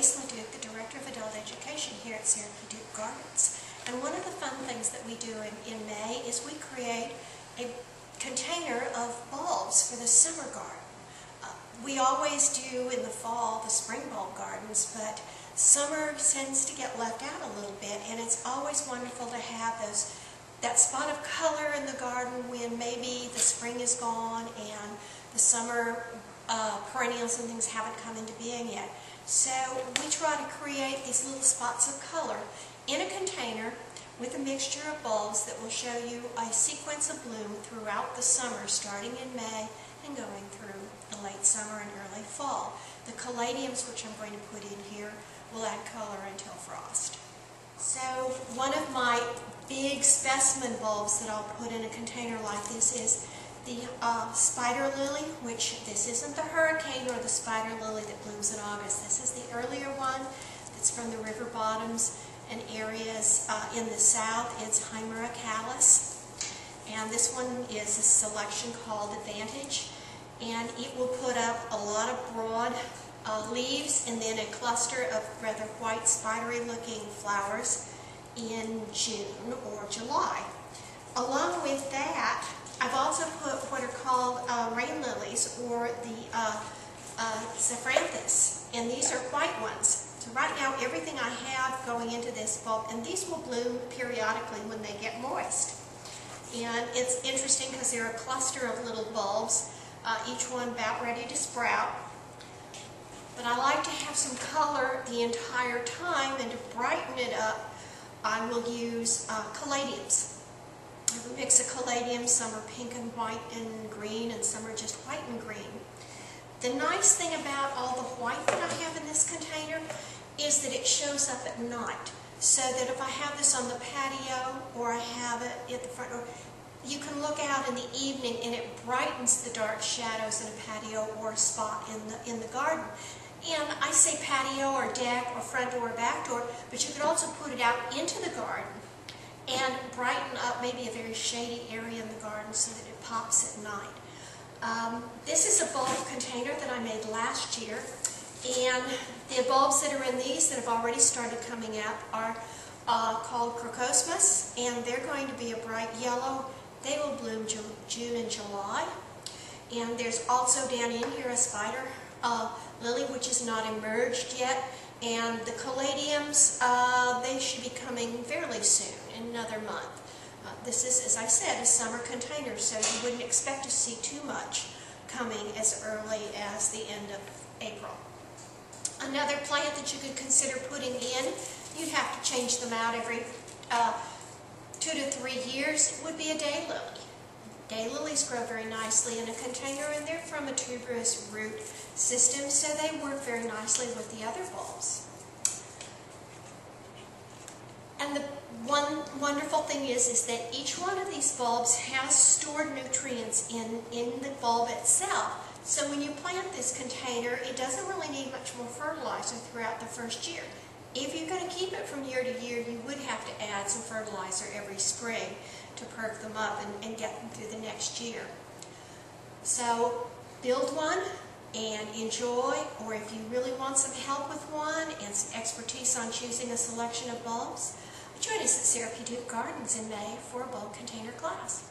Denise LeDuc, the Director of Adult Education here at Sierra Duke Gardens. And one of the fun things that we do in May is we create a container of bulbs for the summer garden. We always do in the fall the spring bulb gardens, but summer tends to get left out a little bit, and it's always wonderful to have that spot of color in the garden when maybe the spring is gone and the summer perennials and things haven't come into being yet. So we try to create these little spots of color in a container with a mixture of bulbs that will show you a sequence of bloom throughout the summer, starting in May and going through the late summer and early fall. The caladiums, which I'm going to put in here, will add color until frost. So one of my big specimen bulbs that I'll put in a container like this is the spider lily, which this isn't the hurricane or the spider lily that blooms in August. This is the earlier one that's from the river bottoms and areas in the south. It's Hymera callus. And this one is a selection called Advantage. And it will put up a lot of broad leaves and then a cluster of rather white spidery looking flowers in June or July. Along with that, I've also put what are called rain lilies, or the Zapharanthus, and these are white ones. So right now everything I have going into this bulb, and these will bloom periodically when they get moist. And it's interesting because they're a cluster of little bulbs, each one about ready to sprout. But I like to have some color the entire time, and to brighten it up, I will use caladiums. I have a mix of caladiums. Some are pink and white and green, and some are just white and green. The nice thing about all the white that I have in this container is that it shows up at night. So that if I have this on the patio or I have it at the front door, you can look out in the evening and it brightens the dark shadows in a patio or a spot in the garden. And I say patio or deck or front door or back door, but you could also put it out into the garden and brighten up maybe a very shady area in the garden so that it pops at night. This is a bulb container that I made last year, and the bulbs that are in these that have already started coming out are called Crocosmus, and they're going to be a bright yellow. They will bloom June and July. And there's also down in here a spider lily, which is not emerged yet. And the caladiums, they should be coming fairly soon, in another month. This is, as I said, a summer container, so you wouldn't expect to see too much coming as early as the end of April. Another plant that you could consider putting in, you'd have to change them out every 2 to 3 years, would be a daylily. Daylilies grow very nicely in a container, and they're from a tuberous root system, so they work very nicely with the other bulbs. And the one wonderful thing is that each one of these bulbs has stored nutrients in the bulb itself. So when you plant this container, it doesn't really need much more fertilizer throughout the first year. If you're going to keep it from year to year, you would have to add some fertilizer every spring to perk them up and get them through the next year. So build one and enjoy, or if you really want some help with one and some expertise on choosing a selection of bulbs, join us at Sierra Duke Gardens in May for a bulb container class.